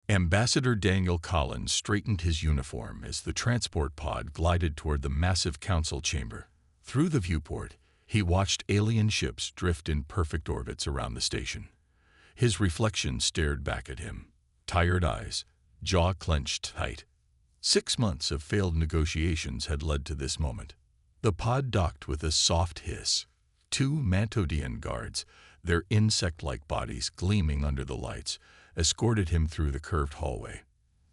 Ambassador Daniel Collins straightened his uniform as the transport pod glided toward the massive council chamber. Through the viewport, he watched alien ships drift in perfect orbits around the station. His reflection stared back at him, tired eyes, jaw clenched tight. 6 months of failed negotiations had led to this moment. The pod docked with a soft hiss. 2 Mantodian guards, their insect-like bodies gleaming under the lights, escorted him through the curved hallway.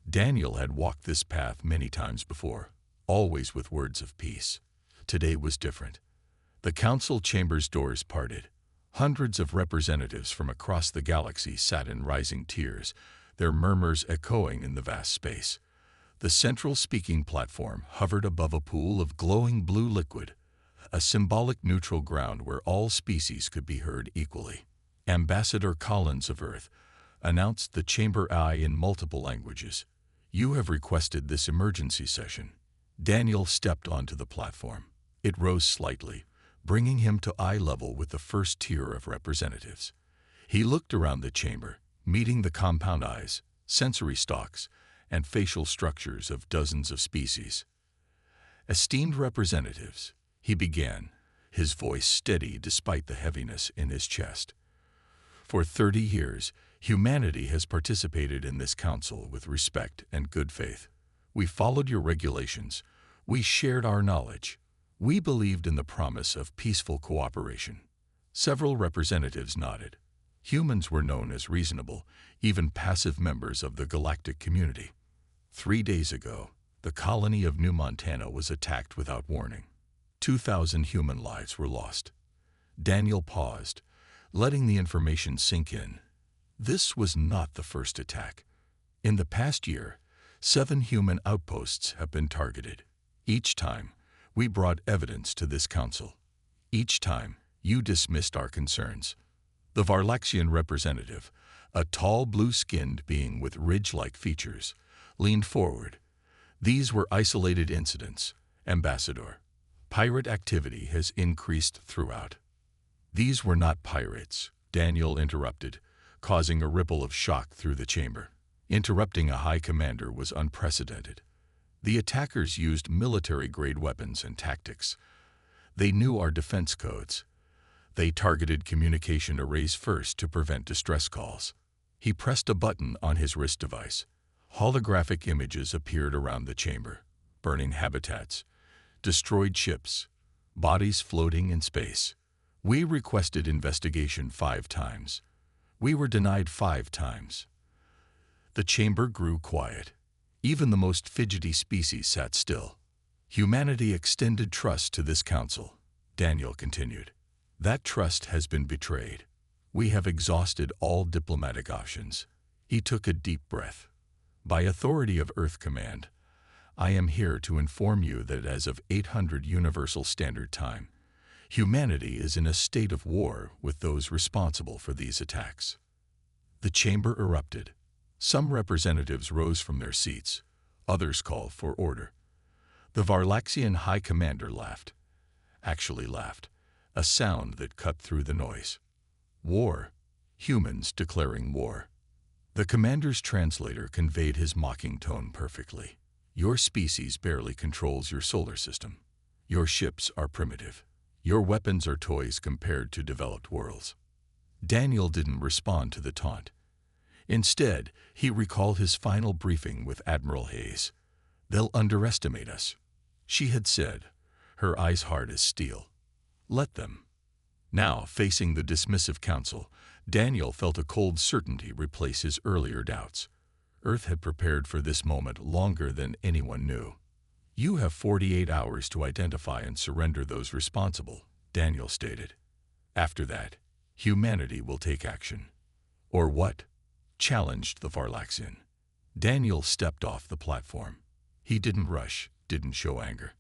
Daniel had walked this path many times before, always with words of peace. Today was different. The council chamber's doors parted. Hundreds of representatives from across the galaxy sat in rising tiers, their murmurs echoing in the vast space. The central speaking platform hovered above a pool of glowing blue liquid, a symbolic neutral ground where all species could be heard equally. Ambassador Collins of Earth announced the chamber eye in multiple languages. "You have requested this emergency session." Daniel stepped onto the platform. It rose slightly, bringing him to eye level with the first tier of representatives. He looked around the chamber, meeting the compound eyes, sensory stalks, and facial structures of dozens of species. "Esteemed representatives," he began, his voice steady despite the heaviness in his chest. "For 30 years, humanity has participated in this council with respect and good faith. We followed your regulations. We shared our knowledge. We believed in the promise of peaceful cooperation." Several representatives nodded. Humans were known as reasonable, even passive members of the galactic community. 3 days ago, the colony of New Montana was attacked without warning. 2,000 human lives were lost. Daniel paused, letting the information sink in. This was not the first attack. In the past year, 7 human outposts have been targeted. Each time, we brought evidence to this council. Each time, you dismissed our concerns. The Varlaxian representative, a tall blue-skinned being with ridge-like features, leaned forward. "These were isolated incidents, Ambassador. Pirate activity has increased throughout." "These were not pirates," Daniel interrupted, causing a ripple of shock through the chamber. Interrupting a high commander was unprecedented. The attackers used military-grade weapons and tactics. They knew our defense codes. They targeted communication arrays first to prevent distress calls. He pressed a button on his wrist device. Holographic images appeared around the chamber, burning habitats, destroyed ships, bodies floating in space. "We requested investigation 5 times. We were denied 5 times. The chamber grew quiet. Even the most fidgety species sat still. "Humanity extended trust to this council," Daniel continued. "That trust has been betrayed. We have exhausted all diplomatic options." He took a deep breath. "By authority of Earth Command, I am here to inform you that as of 800 Universal Standard Time, humanity is in a state of war with those responsible for these attacks." The chamber erupted. Some representatives rose from their seats. Others called for order. The Varlaxian High Commander laughed. Actually laughed, a sound that cut through the noise. "War. Humans declaring war." The commander's translator conveyed his mocking tone perfectly. "Your species barely controls your solar system. Your ships are primitive. Your weapons are toys compared to developed worlds." Daniel didn't respond to the taunt. Instead, he recalled his final briefing with Admiral Hayes. "They'll underestimate us," she had said, her eyes hard as steel. "Let them." Now, facing the dismissive council, Daniel felt a cold certainty replace his earlier doubts. Earth had prepared for this moment longer than anyone knew. "You have 48 hours to identify and surrender those responsible," Daniel stated. "After that, humanity will take action." "Or what?" challenged the Varlaxian. Daniel stepped off the platform. He didn't rush, didn't show anger.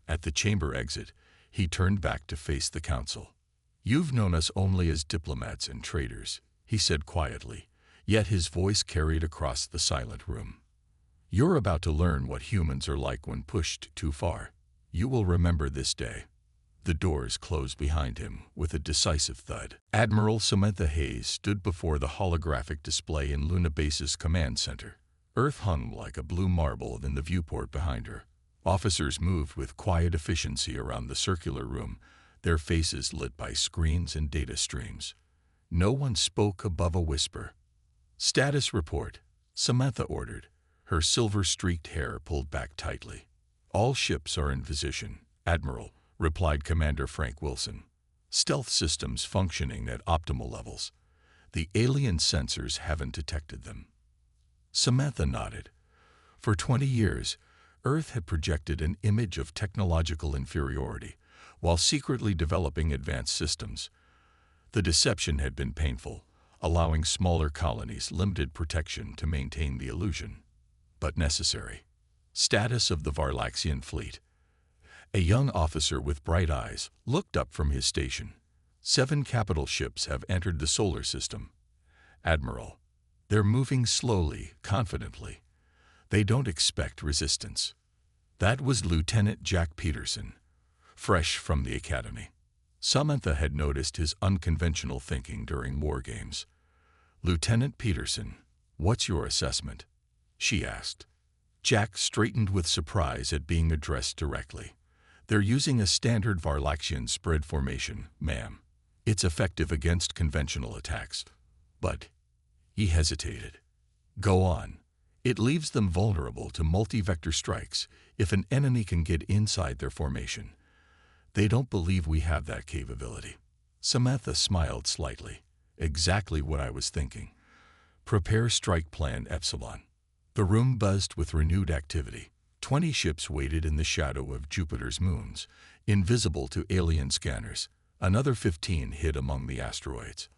At the chamber exit, he turned back to face the council. "You've known us only as diplomats and traitors," he said quietly, yet his voice carried across the silent room. "You're about to learn what humans are like when pushed too far. You will remember this day." The doors closed behind him with a decisive thud. Admiral Samantha Hayes stood before the holographic display in Luna Base's command center. Earth hung like a blue marble in the viewport behind her. Officers moved with quiet efficiency around the circular room, their faces lit by screens and data streams. No one spoke above a whisper. "Status report," Samantha ordered, her silver-streaked hair pulled back tightly. "All ships are in position, Admiral," replied Commander Frank Wilson. "Stealth systems functioning at optimal levels. The alien sensors haven't detected them." Samantha nodded. For 20 years, Earth had projected an image of technological inferiority, while secretly developing advanced systems. The deception had been painful, allowing smaller colonies limited protection to maintain the illusion, but necessary. Status of the Varlaxian fleet. A young officer with bright eyes looked up from his station. 7 capital ships have entered the solar system. Admiral, they're moving slowly, confidently. They don't expect resistance. That was Lieutenant Jack Peterson, fresh from the academy. Samantha had noticed his unconventional thinking during war games. "Lieutenant Peterson, what's your assessment?" she asked. Jack straightened with surprise at being addressed directly. "They're using a standard Varlaxian spread formation, ma'am. It's effective against conventional attacks." But he hesitated. "Go on. It leaves them vulnerable to multi-vector strikes if an enemy can get inside their formation. They don't believe we have that capability." Samantha smiled slightly. "Exactly what I was thinking. Prepare strike plan Epsilon." The room buzzed with renewed activity. 20 ships waited in the shadow of Jupiter's moons, invisible to alien scanners. Another 15 hid among the asteroids.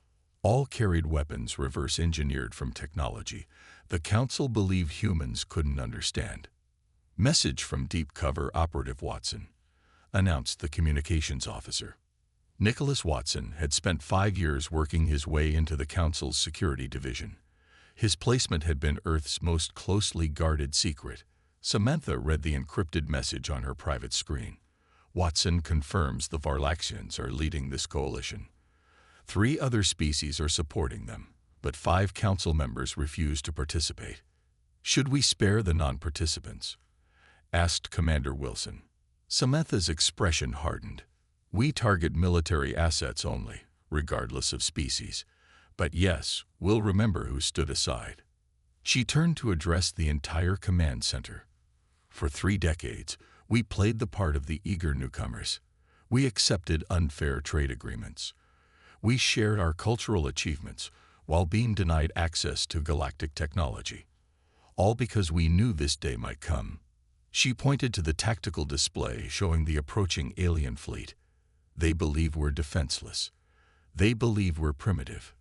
All carried weapons reverse-engineered from technology the Council believed humans couldn't understand. "Message from Deep Cover Operative Watson," announced the communications officer. Nicholas Watson had spent 5 years working his way into the Council's security division. His placement had been Earth's most closely guarded secret. Samantha read the encrypted message on her private screen. "Watson confirms the Varlaxians are leading this coalition. 3 other species are supporting them, but 5 council members refuse to participate. Should we spare the non-participants?" asked Commander Wilson. Samantha's expression hardened. "We target military assets only, regardless of species. But yes, we'll remember who stood aside." She turned to address the entire command center. "For 3 decades, we played the part of the eager newcomers. We accepted unfair trade agreements. We shared our cultural achievements while being denied access to galactic technology. All because we knew this day might come." She pointed to the tactical display showing the approaching alien fleet. "They believe we're defenseless. They believe we're primitive.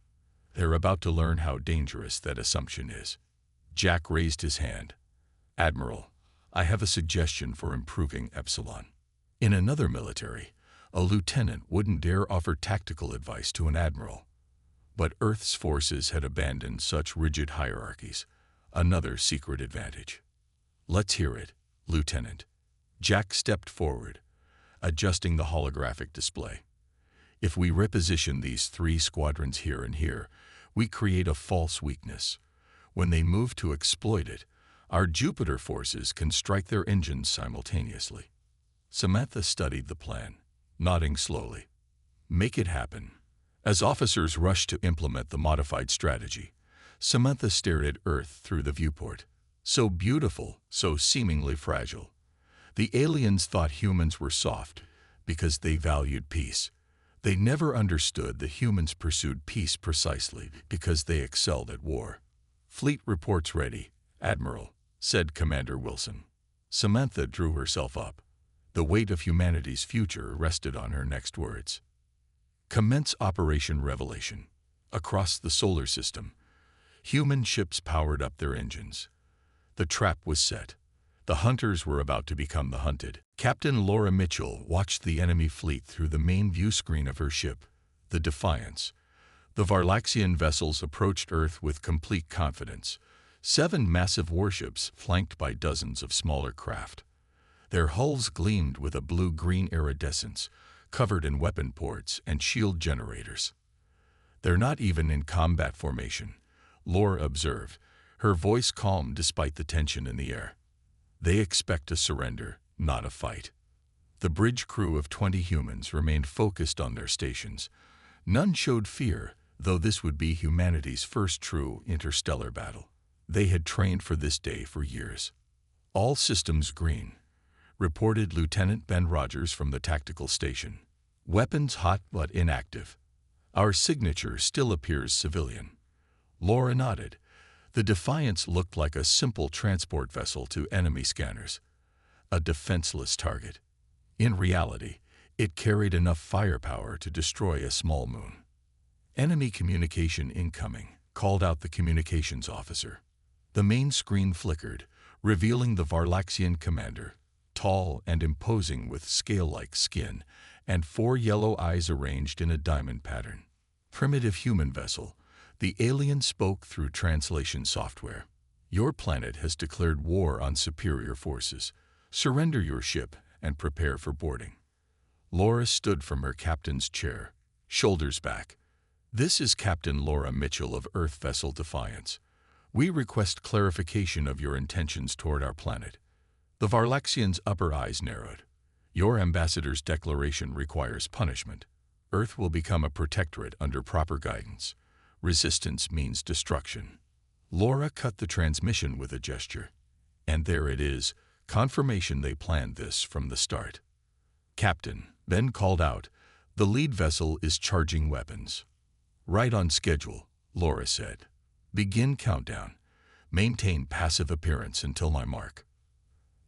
They're about to learn how dangerous that assumption is." Jack raised his hand. "Admiral, I have a suggestion for improving Epsilon." In another military, a lieutenant wouldn't dare offer tactical advice to an admiral. But Earth's forces had abandoned such rigid hierarchies. Another secret advantage. "Let's hear it, Lieutenant." Jack stepped forward, adjusting the holographic display. "If we reposition these 3 squadrons here and here, we create a false weakness. When they move to exploit it, our Jupiter forces can strike their engines simultaneously." Samantha studied the plan, nodding slowly. "Make it happen." As officers rushed to implement the modified strategy, Samantha stared at Earth through the viewport. So beautiful, so seemingly fragile. The aliens thought humans were soft because they valued peace. They never understood that humans pursued peace precisely because they excelled at war. "Fleet reports ready, Admiral," said Commander Wilson. Samantha drew herself up. The weight of humanity's future rested on her next words. "Commence Operation Revelation." Across the solar system, human ships powered up their engines. The trap was set. The hunters were about to become the hunted. Captain Laura Mitchell watched the enemy fleet through the main view screen of her ship, the Defiance. The Varlaxian vessels approached Earth with complete confidence. 7 massive warships flanked by dozens of smaller craft. Their hulls gleamed with a blue-green iridescence, covered in weapon ports and shield generators. "They're not even in combat formation," Laura observed, her voice calm despite the tension in the air. They expect a surrender, not a fight. The bridge crew of 20 humans remained focused on their stations. None showed fear, though this would be humanity's first true interstellar battle. They had trained for this day for years. All systems green, reported Lieutenant Ben Rogers from the tactical station. Weapons hot but inactive. Our signature still appears civilian. Laura nodded. The Defiance looked like a simple transport vessel to enemy scanners. A defenseless target. In reality, it carried enough firepower to destroy a small moon. Enemy communication incoming, called out the communications officer. The main screen flickered, revealing the Varlaxian commander, tall and imposing with scale-like skin, and 4 yellow eyes arranged in a diamond pattern. Primitive human vessel, the alien spoke through translation software. Your planet has declared war on superior forces. Surrender your ship and prepare for boarding. Laura stood from her captain's chair, shoulders back. This is Captain Laura Mitchell of Earth Vessel Defiance. We request clarification of your intentions toward our planet. The Varlaxian's upper eyes narrowed. Your ambassador's declaration requires punishment. Earth will become a protectorate under proper guidance. Resistance means destruction. Laura cut the transmission with a gesture. And there it is, confirmation they planned this from the start. Captain, Ben called out, the lead vessel is charging weapons. Right on schedule, Laura said. Begin countdown. Maintain passive appearance until my mark.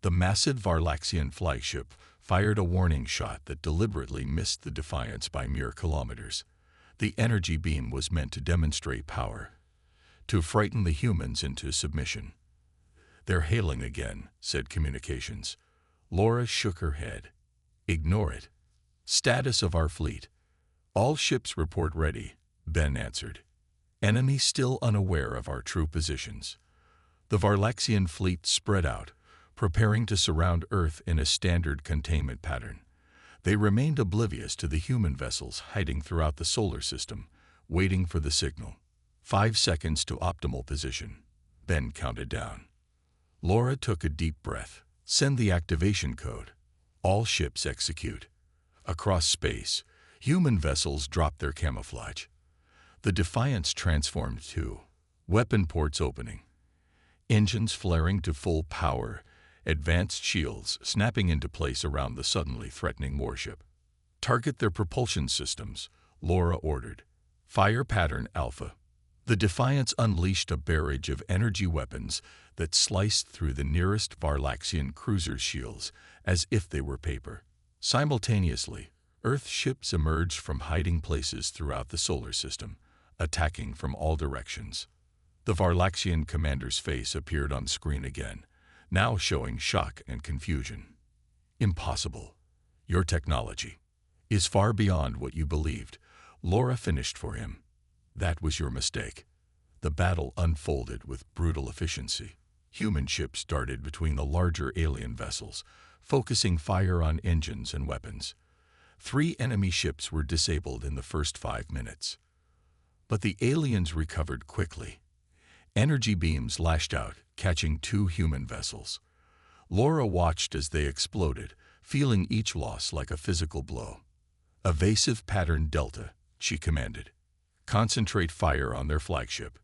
The massive Varlaxian flagship fired a warning shot that deliberately missed the Defiance by mere kilometers. The energy beam was meant to demonstrate power, to frighten the humans into submission. They're hailing again, said communications. Laura shook her head. Ignore it. Status of our fleet. All ships report ready, Ben answered. Enemy still unaware of our true positions. The Varlaxian fleet spread out, preparing to surround Earth in a standard containment pattern. They remained oblivious to the human vessels hiding throughout the solar system, waiting for the signal. 5 seconds to optimal position. Ben counted down. Laura took a deep breath. Send the activation code. All ships execute. Across space, human vessels dropped their camouflage. The Defiance transformed too. Weapon ports opening. Engines flaring to full power. Advanced shields snapping into place around the suddenly threatening warship. Target their propulsion systems, Laura ordered. Fire pattern Alpha. The Defiance unleashed a barrage of energy weapons that sliced through the nearest Varlaxian cruiser shields as if they were paper. Simultaneously, Earth ships emerged from hiding places throughout the solar system, attacking from all directions. The Varlaxian commander's face appeared on screen again, now showing shock and confusion. Impossible. Your technology is far beyond what you believed. Laura finished for him. That was your mistake. The battle unfolded with brutal efficiency. Human ships darted between the larger alien vessels, focusing fire on engines and weapons. 3 enemy ships were disabled in the first 5 minutes. But the aliens recovered quickly. Energy beams lashed out, catching 2 human vessels. Laura watched as they exploded, feeling each loss like a physical blow. Evasive pattern Delta, she commanded. Concentrate fire on their flagship.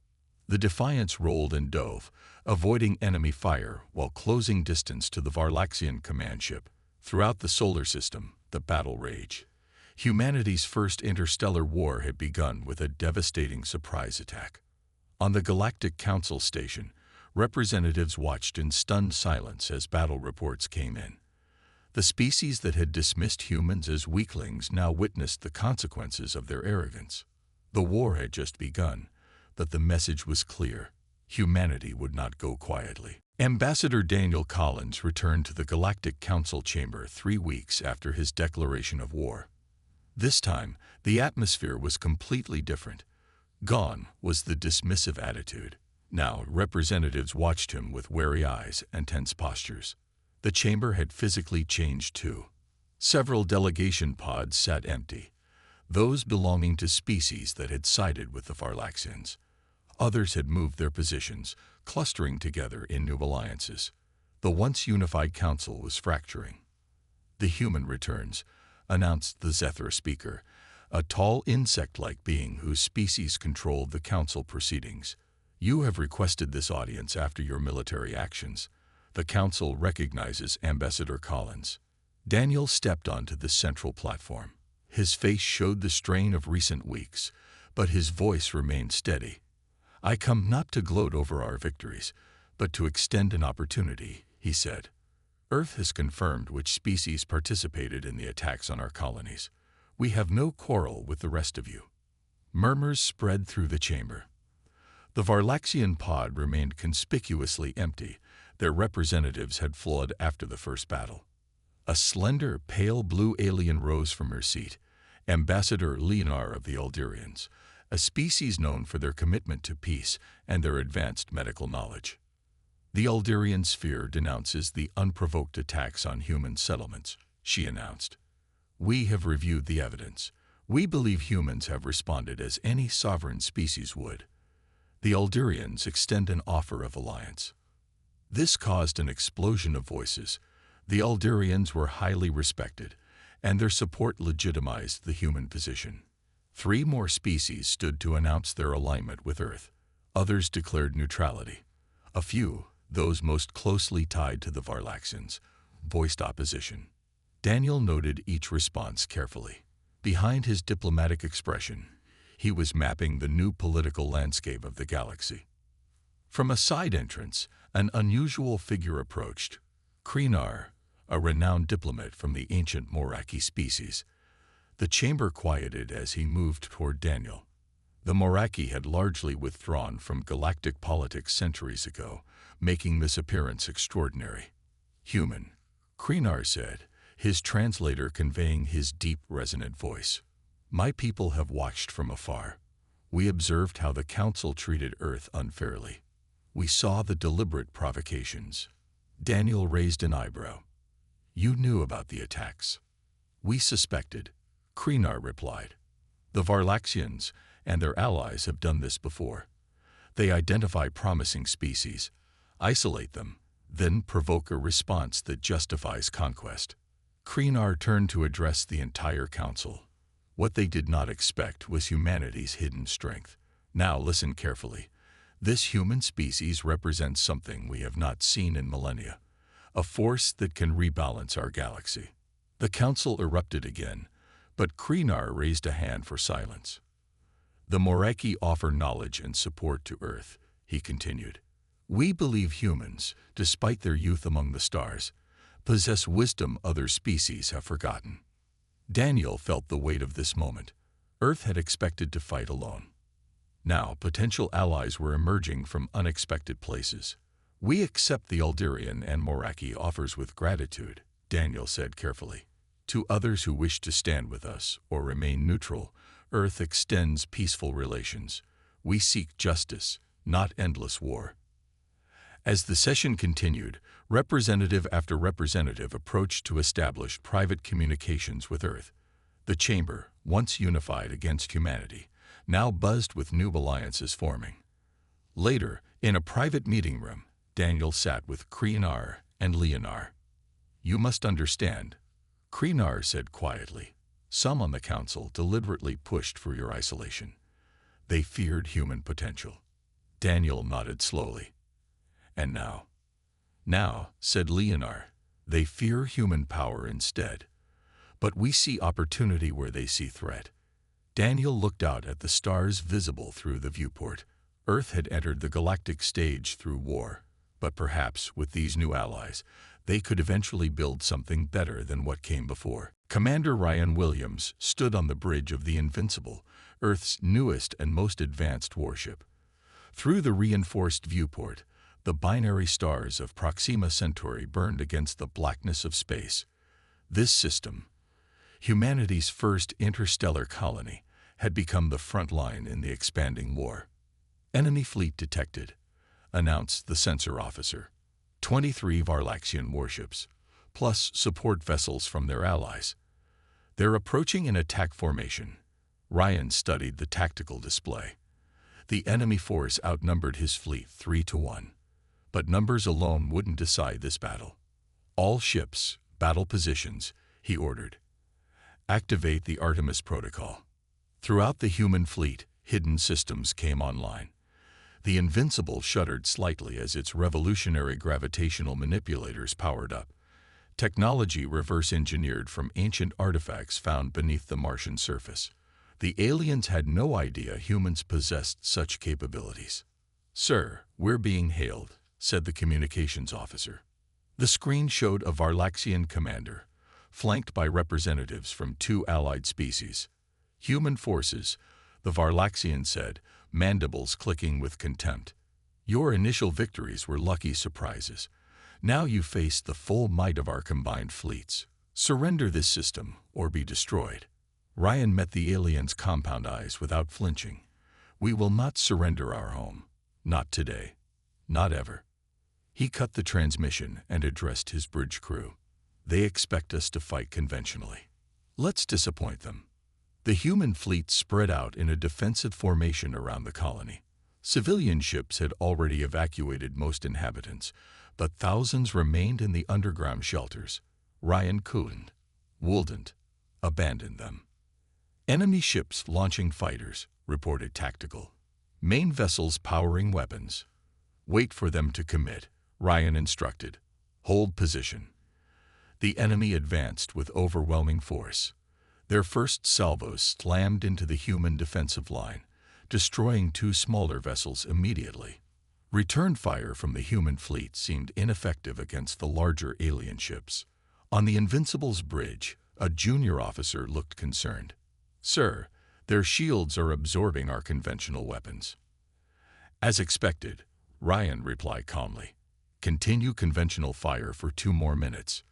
The Defiance rolled and dove, avoiding enemy fire while closing distance to the Varlaxian command ship. Throughout the solar system, the battle raged. Humanity's first interstellar war had begun with a devastating surprise attack. On the Galactic Council station, representatives watched in stunned silence as battle reports came in. The species that had dismissed humans as weaklings now witnessed the consequences of their arrogance. The war had just begun, but the message was clear. Humanity would not go quietly. Ambassador Daniel Collins returned to the Galactic Council chamber 3 weeks after his declaration of war. This time, the atmosphere was completely different. Gone was the dismissive attitude. Now, representatives watched him with wary eyes and tense postures. The chamber had physically changed too. Several delegation pods sat empty, those belonging to species that had sided with the Varlaxians. Others had moved their positions, clustering together in new alliances. The once unified council was fracturing. "The human returns," announced the Zethra speaker, a tall insect-like being whose species controlled the council proceedings. "You have requested this audience after your military actions. The council recognizes Ambassador Collins." Daniel stepped onto the central platform. His face showed the strain of recent weeks, but his voice remained steady. "I come not to gloat over our victories, but to extend an opportunity," he said. "Earth has confirmed which species participated in the attacks on our colonies. We have no quarrel with the rest of you." Murmurs spread through the chamber. The Varlaxian pod remained conspicuously empty. Their representatives had fled after the first battle. A slender, pale blue alien rose from her seat, Ambassador Leonar of the Eldurians, a species known for their commitment to peace and their advanced medical knowledge. "The Eldurian sphere denounces the unprovoked attacks on human settlements," she announced. "We have reviewed the evidence. We believe humans have responded as any sovereign species would. The Eldurians extend an offer of alliance." This caused an explosion of voices. The Eldurians were highly respected, and their support legitimized the human position. 3 more species stood to announce their alignment with Earth. Others declared neutrality. A few, those most closely tied to the Varlaxians, voiced opposition. Daniel noted each response carefully. Behind his diplomatic expression, he was mapping the new political landscape of the galaxy. From a side entrance, an unusual figure approached. Kreenar, a renowned diplomat from the ancient Moraki species. The chamber quieted as he moved toward Daniel. The Moraki had largely withdrawn from galactic politics centuries ago, making this appearance extraordinary. "Human," Kreenar said, his translator conveying his deep, resonant voice. "My people have watched from afar. We observed how the Council treated Earth unfairly. We saw the deliberate provocations." Daniel raised an eyebrow. "You knew about the attacks." "We suspected," Kreenar replied. "The Varlaxians and their allies have done this before. They identify promising species, isolate them, then provoke a response that justifies conquest." Kreenar turned to address the entire council. What they did not expect was humanity's hidden strength. "Now listen carefully. This human species represents something we have not seen in millennia, a force that can rebalance our galaxy." The council erupted again, but Kreenar raised a hand for silence. "The Moraki offer knowledge and support to Earth," he continued. "We believe humans, despite their youth among the stars, possess wisdom other species have forgotten." Daniel felt the weight of this moment. Earth had expected to fight alone. Now potential allies were emerging from unexpected places. "We accept the Eldurian and Moraki offers with gratitude," Daniel said carefully. "To others who wish to stand with us or remain neutral, Earth extends peaceful relations. We seek justice, not endless war." As the session continued, representative after representative approached to establish private communications with Earth. The chamber, once unified against humanity, now buzzed with new alliances forming. Later, in a private meeting room, Daniel sat with Kreenar and Leonar. "You must understand," Kreenar said quietly. "Some on the council deliberately pushed for your isolation. They feared human potential." Daniel nodded slowly. "And now?" "Now," said Leonar, "they fear human power instead. But we see opportunity where they see threat." Daniel looked out at the stars visible through the viewport. Earth had entered the galactic stage through war, but perhaps with these new allies, they could eventually build something better than what came before. Commander Ryan Williams stood on the bridge of the Invincible, Earth's newest and most advanced warship. Through the reinforced viewport, the binary stars of Proxima Centauri burned against the blackness of space. This system, humanity's first interstellar colony, had become the front line in the expanding war. "Enemy fleet detected," announced the sensor officer. 23 Varlaxian warships, plus support vessels from their allies. "They're approaching in attack formation." Ryan studied the tactical display. The enemy force outnumbered his fleet 3-1. But numbers alone wouldn't decide this battle. All ships, battle positions, he ordered. Activate the Artemis Protocol. Throughout the human fleet, hidden systems came online. The Invincible shuddered slightly as its revolutionary gravitational manipulators powered up. Technology reverse-engineered from ancient artifacts found beneath the Martian surface. The aliens had no idea humans possessed such capabilities. "Sir, we're being hailed," said the communications officer. The screen showed a Varlaxian commander, flanked by representatives from 2 allied species. "Human forces," the Varlaxian said, mandibles clicking with contempt. "Your initial victories were lucky surprises. Now you face the full might of our combined fleets. Surrender this system or be destroyed." Ryan met the alien's compound eyes without flinching. "We will not surrender our home. Not today. Not ever." He cut the transmission and addressed his bridge crew. "They expect us to fight conventionally. Let's disappoint them." The human fleet spread out in a defensive formation around the colony. Civilian ships had already evacuated most inhabitants, but thousands remained in the underground shelters. Ryan wouldn't abandon them. "Enemy ships launching fighters," reported Tactical. "Main vessels powering weapons." "Wait for them to commit," Ryan instructed. "Hold position." The enemy advanced with overwhelming force. Their first salvos slammed into the human defensive line, destroying 2 smaller vessels immediately. Return fire from the human fleet seemed ineffective against the larger alien ships. On the Invincible's bridge, a junior officer looked concerned. "Sir, their shields are absorbing our conventional weapons." "As expected," Ryan replied calmly. "Continue conventional fire for 2 more minutes."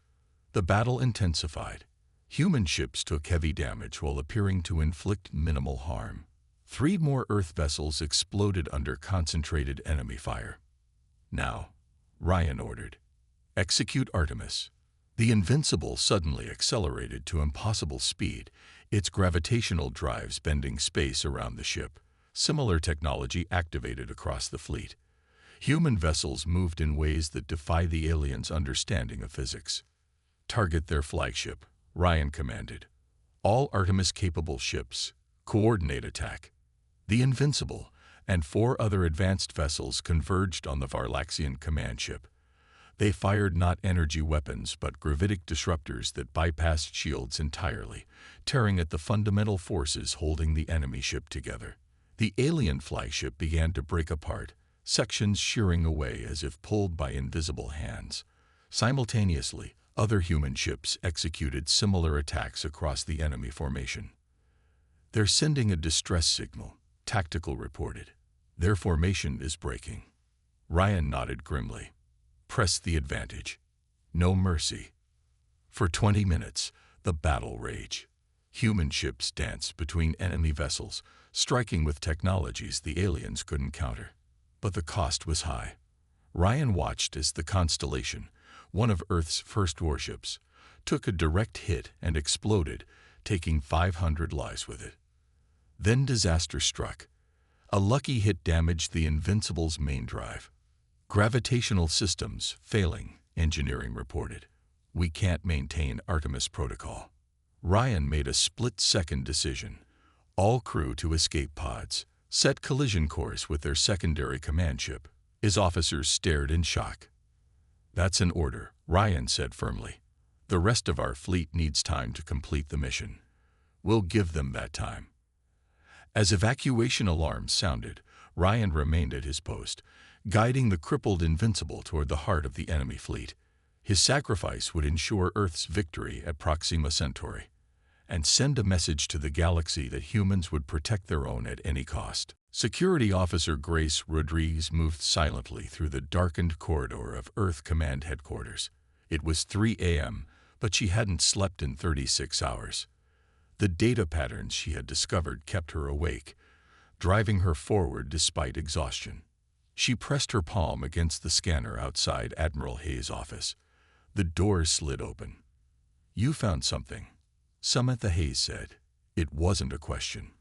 The battle intensified. Human ships took heavy damage while appearing to inflict minimal harm. 3 more Earth vessels exploded under concentrated enemy fire. "Now," Ryan ordered, "execute Artemis." The Invincible suddenly accelerated to impossible speed, its gravitational drives bending space around the ship. Similar technology activated across the fleet. Human vessels moved in ways that defy the aliens' understanding of physics. "Target their flagship," Ryan commanded. "All Artemis-capable ships, coordinate attack." The Invincible and 4 other advanced vessels converged on the Varlaxian command ship. They fired not energy weapons but gravitic disruptors that bypassed shields entirely, tearing at the fundamental forces holding the enemy ship together. The alien flagship began to break apart, sections shearing away as if pulled by invisible hands. Simultaneously, other human ships executed similar attacks across the enemy formation. "They're sending a distress signal," Tactical reported. "Their formation is breaking." Ryan nodded grimly. "Press the advantage. No mercy." For 20 minutes, the battle raged. Human ships danced between enemy vessels, striking with technologies the aliens couldn't counter. But the cost was high. Ryan watched as the Constellation, one of Earth's first warships, took a direct hit and exploded, taking 500 lives with it. Then disaster struck. A lucky hit damaged the Invincible's main drive. "Gravitational systems failing," engineering reported. "We can't maintain Artemis Protocol." Ryan made a split-second decision. All crew to escape pods, set collision course with their secondary command ship. His officers stared in shock. "That's an order," Ryan said firmly. "The rest of our fleet needs time to complete the mission. We'll give them that time." As evacuation alarms sounded, Ryan remained at his post, guiding the crippled Invincible toward the heart of the enemy fleet. His sacrifice would ensure Earth's victory at Proxima Centauri, and send a message to the galaxy that humans would protect their own at any cost. Security Officer Grace Rodriguez moved silently through the darkened corridor of Earth Command Headquarters. It was 3 a.m., but she hadn't slept in 36 hours. The data patterns she had discovered kept her awake, driving her forward despite exhaustion. She pressed her palm against the scanner outside Admiral Hayes' office. The doors slid open. "You found something," Samantha Hayes said. It wasn't a question.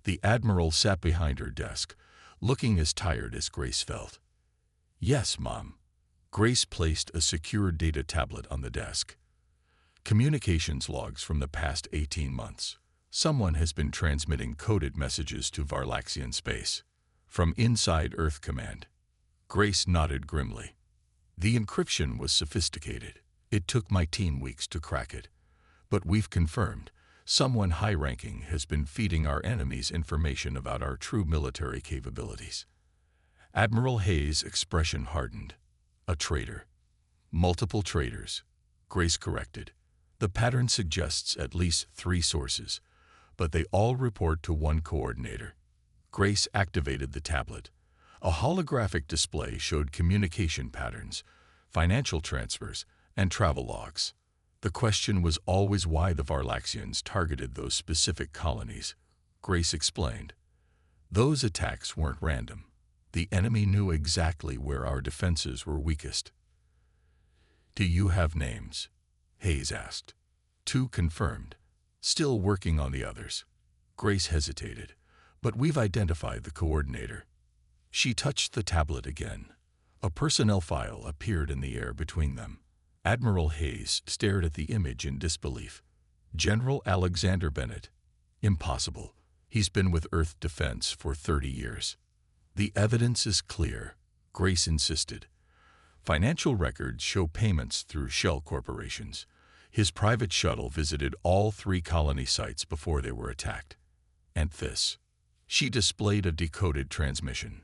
The Admiral sat behind her desk, looking as tired as Grace felt. "Yes, Mom." Grace placed a secure data tablet on the desk. "Communications logs from the past 18 months. Someone has been transmitting coded messages to Varlaxian space. From inside Earth Command." Grace nodded grimly. "The encryption was sophisticated. It took my team weeks to crack it. But we've confirmed someone high-ranking has been feeding our enemies information about our true military capabilities." Admiral Hayes' expression hardened. "A traitor." "Multiple traitors," Grace corrected. "The pattern suggests at least 3 sources, but they all report to one coordinator." Grace activated the tablet. A holographic display showed communication patterns, financial transfers, and travel logs. The question was always why the Varlaxians targeted those specific colonies. Grace explained. "Those attacks weren't random. The enemy knew exactly where our defenses were weakest." "Do you have names?" Hayes asked. "2 confirmed. Still working on the others." Grace hesitated. "But we've identified the coordinator." She touched the tablet again. A personnel file appeared in the air between them. Admiral Hayes stared at the image in disbelief. "General Alexander Bennett." "Impossible. He's been with Earth Defense for 30 years. "The evidence is clear," Grace insisted. "Financial records show payments through shell corporations. His private shuttle visited all 3 colony sites before they were attacked. And this." She displayed a decoded transmission.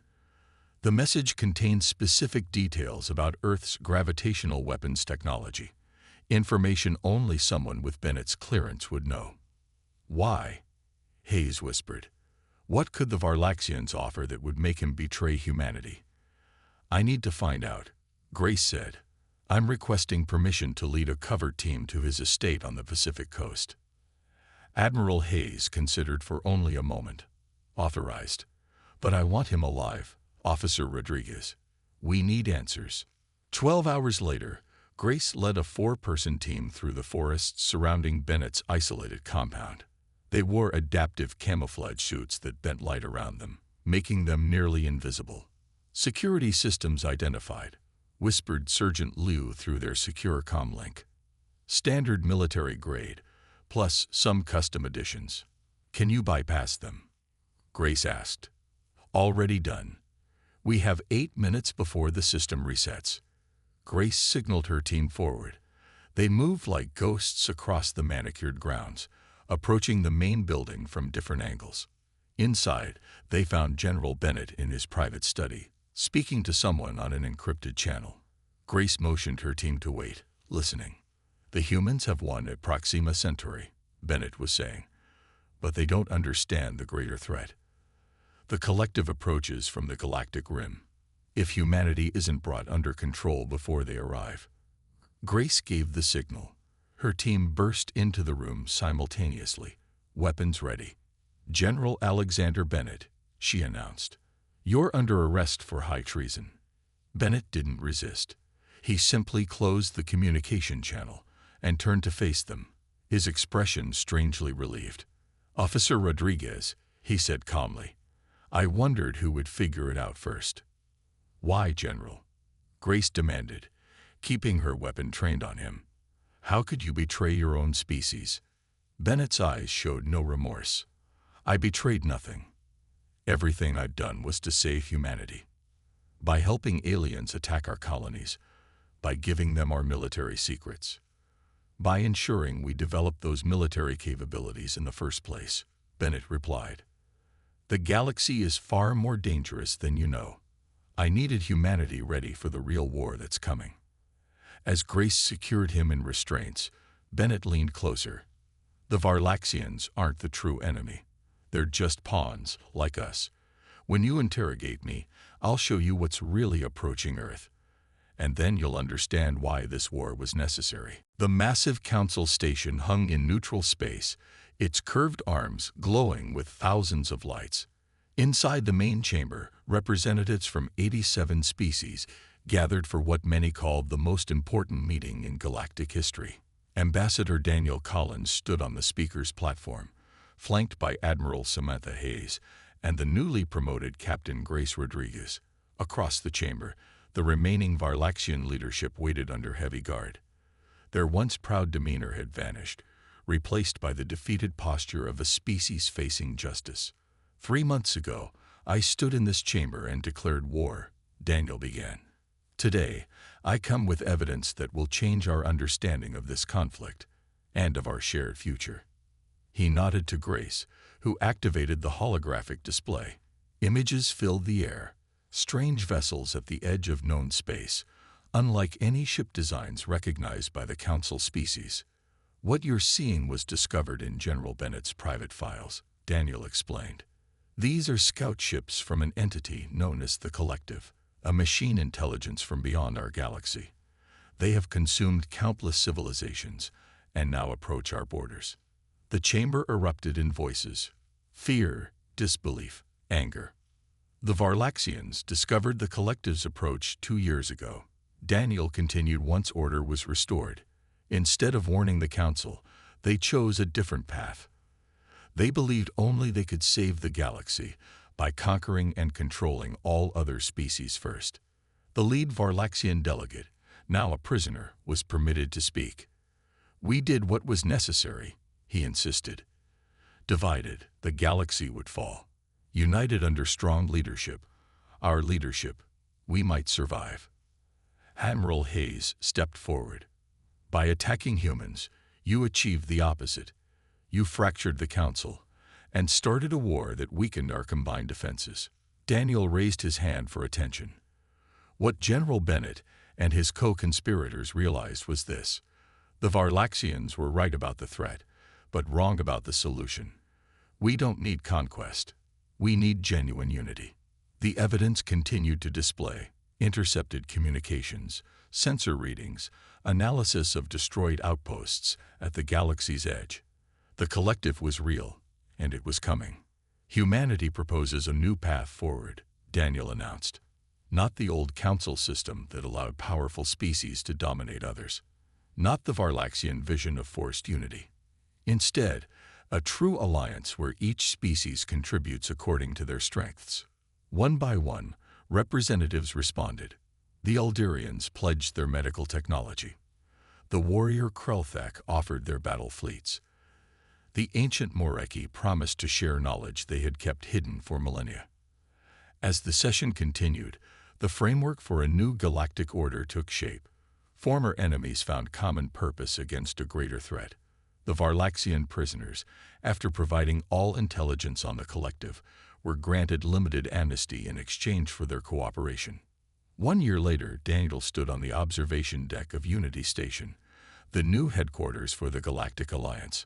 The message contained specific details about Earth's gravitational weapons technology, information only someone with Bennett's clearance would know. "Why?" Hayes whispered. "What could the Varlaxians offer that would make him betray humanity?" "I need to find out," Grace said. "I'm requesting permission to lead a covert team to his estate on the Pacific coast." Admiral Hayes considered for only a moment. "Authorized. But I want him alive, Officer Rodriguez. We need answers." 12 hours later, Grace led a 4-person team through the forests surrounding Bennett's isolated compound. They wore adaptive camouflage suits that bent light around them, making them nearly invisible. "Security systems identified," whispered Sergeant Liu through their secure comlink. "Standard military grade, plus some custom additions. Can you bypass them?" Grace asked. "Already done. We have 8 minutes before the system resets." Grace signaled her team forward. They moved like ghosts across the manicured grounds, approaching the main building from different angles. Inside, they found General Bennett in his private study, speaking to someone on an encrypted channel. Grace motioned her team to wait, listening. "The humans have won at Proxima Centauri," Bennett was saying, "but they don't understand the greater threat. The collective approaches from the Galactic Rim. If humanity isn't brought under control before they arrive." Grace gave the signal. Her team burst into the room simultaneously, weapons ready. "General Alexander Bennett," she announced. "You're under arrest for high treason." Bennett didn't resist. He simply closed the communication channel and turned to face them, his expression strangely relieved. "Officer Rodriguez," he said calmly. "I wondered who would figure it out first." "Why, General?" Grace demanded, keeping her weapon trained on him. "How could you betray your own species?" Bennett's eyes showed no remorse. "I betrayed nothing. Everything I've done was to save humanity. By helping aliens attack our colonies, by giving them our military secrets, by ensuring we develop those military capabilities in the first place," Bennett replied. "The galaxy is far more dangerous than you know. I needed humanity ready for the real war that's coming." As Grace secured him in restraints, Bennett leaned closer. "The Varlaxians aren't the true enemy. They're just pawns, like us. When you interrogate me, I'll show you what's really approaching Earth. And then you'll understand why this war was necessary." The massive council station hung in neutral space, its curved arms glowing with thousands of lights. Inside the main chamber, representatives from 87 species gathered for what many called the most important meeting in galactic history. Ambassador Daniel Collins stood on the speaker's platform, flanked by Admiral Samantha Hayes and the newly promoted Captain Grace Rodriguez. Across the chamber, the remaining Varlaxian leadership waited under heavy guard. Their once proud demeanor had vanished, replaced by the defeated posture of a species facing justice. 3 months ago, I stood in this chamber and declared war, Daniel began. Today, I come with evidence that will change our understanding of this conflict and of our shared future. He nodded to Grace, who activated the holographic display. Images filled the air, strange vessels at the edge of known space, unlike any ship designs recognized by the Council species. What you're seeing was discovered in General Bennett's private files, Daniel explained. These are scout ships from an entity known as the Collective, a machine intelligence from beyond our galaxy. They have consumed countless civilizations and now approach our borders. The chamber erupted in voices: fear, disbelief, anger. The Varlaxians discovered the Collective's approach 2 years ago. Daniel continued once order was restored. Instead of warning the Council, they chose a different path. They believed only they could save the galaxy by conquering and controlling all other species first. The lead Varlaxian delegate, now a prisoner, was permitted to speak. We did what was necessary, he insisted. Divided, the galaxy would fall. United under strong leadership, our leadership, we might survive. Admiral Hayes stepped forward. By attacking humans, you achieved the opposite. You fractured the Council and started a war that weakened our combined defenses. Daniel raised his hand for attention. What General Bennett and his co-conspirators realized was this: the Varlaxians were right about the threat, but wrong about the solution. We don't need conquest. We need genuine unity. The evidence continued to display: intercepted communications, sensor readings, analysis of destroyed outposts at the galaxy's edge. The Collective was real, and it was coming. Humanity proposes a new path forward, Daniel announced. Not the old Council system that allowed powerful species to dominate others. Not the Varlaxian vision of forced unity. Instead, a true alliance where each species contributes according to their strengths. One by one, representatives responded. The Eldarians pledged their medical technology. The warrior Krelthak offered their battle fleets. The ancient Moreki promised to share knowledge they had kept hidden for millennia. As the session continued, the framework for a new galactic order took shape. Former enemies found common purpose against a greater threat. The Varlaxian prisoners, after providing all intelligence on the Collective, were granted limited amnesty in exchange for their cooperation. 1 year later, Daniel stood on the observation deck of Unity Station, the new headquarters for the Galactic Alliance.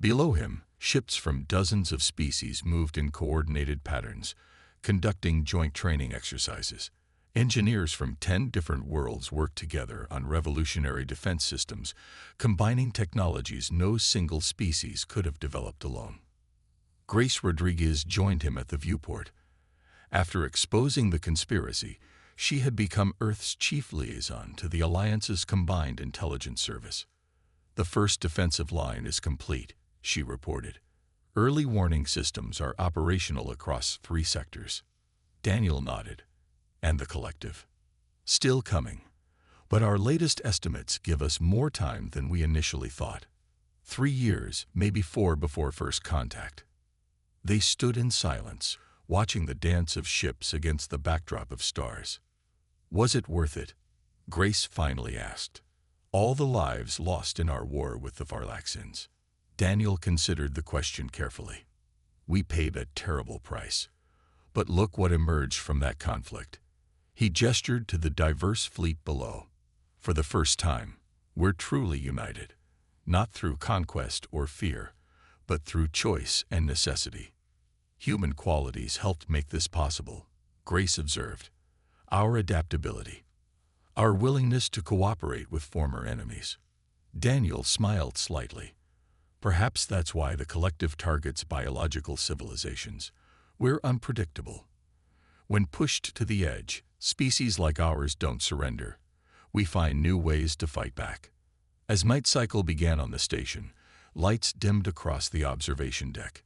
Below him, ships from dozens of species moved in coordinated patterns, conducting joint training exercises. Engineers from 10 different worlds worked together on revolutionary defense systems, combining technologies no single species could have developed alone. Grace Rodriguez joined him at the viewport. After exposing the conspiracy, she had become Earth's chief liaison to the Alliance's combined intelligence service. The first defensive line is complete, she reported. Early warning systems are operational across 3 sectors. Daniel nodded. And the Collective? Still coming. But our latest estimates give us more time than we initially thought. 3 years, maybe 4 before first contact. They stood in silence, watching the dance of ships against the backdrop of stars. Was it worth it? Grace finally asked. All the lives lost in our war with the Varlaxians. Daniel considered the question carefully. We paid a terrible price. But look what emerged from that conflict. He gestured to the diverse fleet below. For the first time, we're truly united, not through conquest or fear, but through choice and necessity. Human qualities helped make this possible, Grace observed. Our adaptability, our willingness to cooperate with former enemies. Daniel smiled slightly. Perhaps that's why the Collective targets biological civilizations. We're unpredictable. When pushed to the edge, species like ours don't surrender. We find new ways to fight back. As night cycle began on the station, lights dimmed across the observation deck.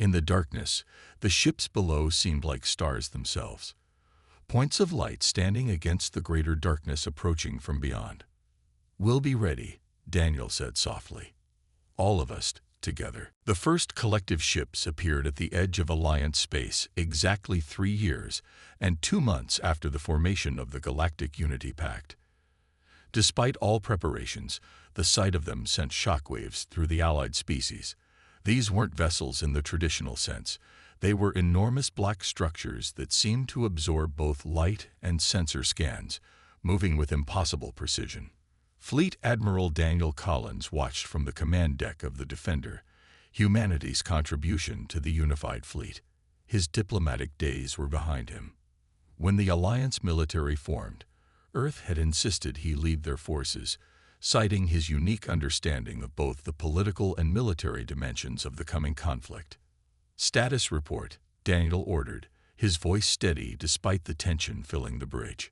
In the darkness, the ships below seemed like stars themselves, points of light standing against the greater darkness approaching from beyond. "We'll be ready," Daniel said softly. "All of us, together." The first collective ships appeared at the edge of Alliance space exactly 3 years and 2 months after the formation of the Galactic Unity Pact. Despite all preparations, the sight of them sent shockwaves through the allied species. These weren't vessels in the traditional sense. They were enormous black structures that seemed to absorb both light and sensor scans, moving with impossible precision. Fleet Admiral Daniel Collins watched from the command deck of the Defender, humanity's contribution to the unified fleet. His diplomatic days were behind him. When the Alliance military formed, Earth had insisted he lead their forces, citing his unique understanding of both the political and military dimensions of the coming conflict. "Status report," Daniel ordered, his voice steady despite the tension filling the bridge.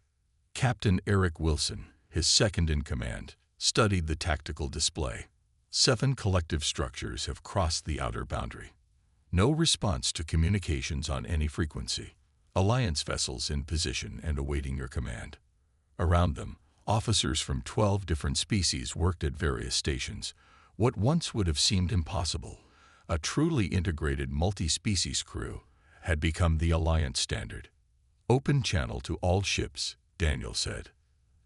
Captain Eric Wilson, his second-in-command, studied the tactical display. 7 collective structures have crossed the outer boundary. No response to communications on any frequency. Alliance vessels in position and awaiting your command. Around them, officers from 12 different species worked at various stations. What once would have seemed impossible, a truly integrated multi-species crew, had become the Alliance standard. "Open channel to all ships," Daniel said.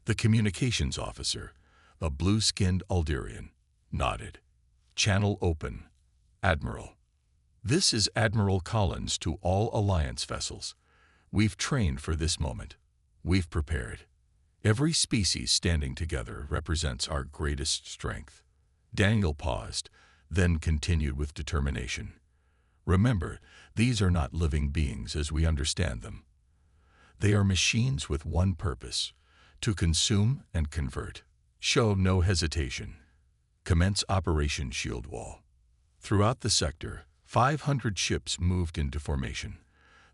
The communications officer, a blue-skinned Alderian, nodded. "Channel open, Admiral." "This is Admiral Collins to all Alliance vessels. We've trained for this moment. We've prepared. Every species standing together represents our greatest strength." Daniel paused, then continued with determination. "Remember, these are not living beings as we understand them. They are machines with one purpose: to consume and convert. Show no hesitation. Commence Operation Shield Wall." Throughout the sector, 500 ships moved into formation.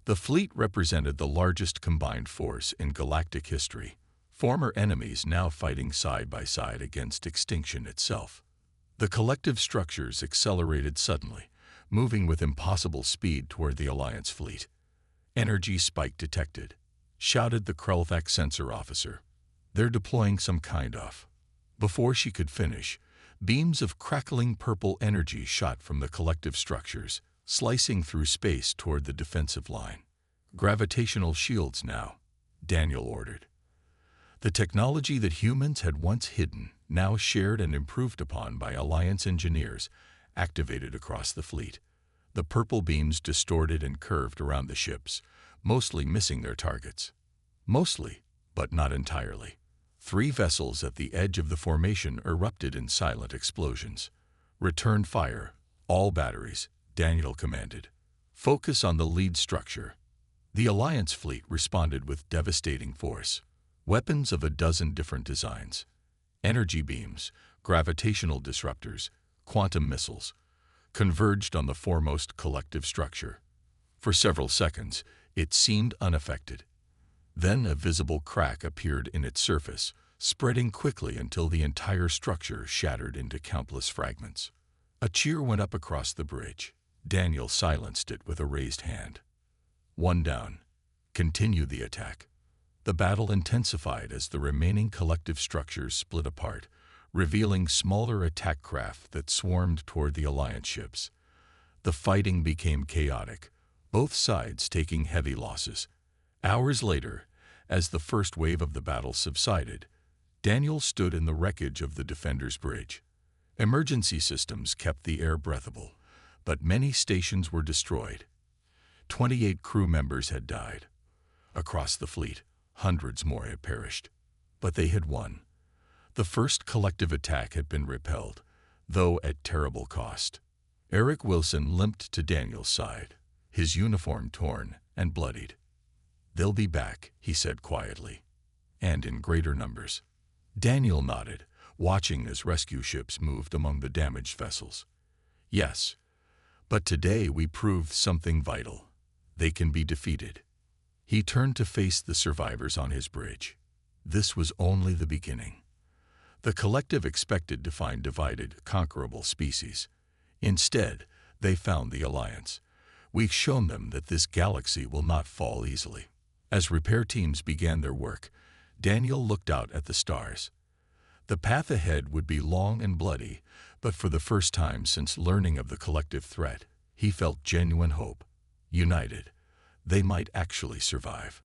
The fleet represented the largest combined force in galactic history, former enemies now fighting side by side against extinction itself. The collective structures accelerated suddenly, moving with impossible speed toward the Alliance fleet. "Energy spike detected," shouted the Krelvac sensor officer. "They're deploying some kind of." Before she could finish, beams of crackling purple energy shot from the collective structures, slicing through space toward the defensive line. "Gravitational shields now," Daniel ordered. The technology that humans had once hidden, now shared and improved upon by Alliance engineers, activated across the fleet. The purple beams distorted and curved around the ships, mostly missing their targets. Mostly, but not entirely. 3 vessels at the edge of the formation erupted in silent explosions. "Return fire, all batteries," Daniel commanded. "Focus on the lead structure." The Alliance fleet responded with devastating force. Weapons of a dozen different designs. Energy beams, gravitational disruptors, quantum missiles, converged on the foremost collective structure. For several seconds, it seemed unaffected. Then a visible crack appeared in its surface, spreading quickly until the entire structure shattered into countless fragments. A cheer went up across the bridge. Daniel silenced it with a raised hand. "One down. Continue the attack." The battle intensified as the remaining collective structures split apart, revealing smaller attack craft that swarmed toward the Alliance ships. The fighting became chaotic, both sides taking heavy losses. Hours later, as the first wave of the battle subsided, Daniel stood in the wreckage of the Defender's bridge. Emergency systems kept the air breathable, but many stations were destroyed. 28 crew members had died. Across the fleet, hundreds more had perished. But they had won. The first collective attack had been repelled, though at terrible cost. Eric Wilson limped to Daniel's side, his uniform torn and bloodied. "They'll be back," he said quietly, "and in greater numbers." Daniel nodded, watching as rescue ships moved among the damaged vessels. "Yes, but today we proved something vital. They can be defeated." He turned to face the survivors on his bridge. This was only the beginning. The collective expected to find divided, conquerable species. Instead, they found the Alliance, We've shown them that this galaxy will not fall easily." As repair teams began their work, Daniel looked out at the stars. The path ahead would be long and bloody, but for the first time since learning of the collective threat, he felt genuine hope. United, they might actually survive.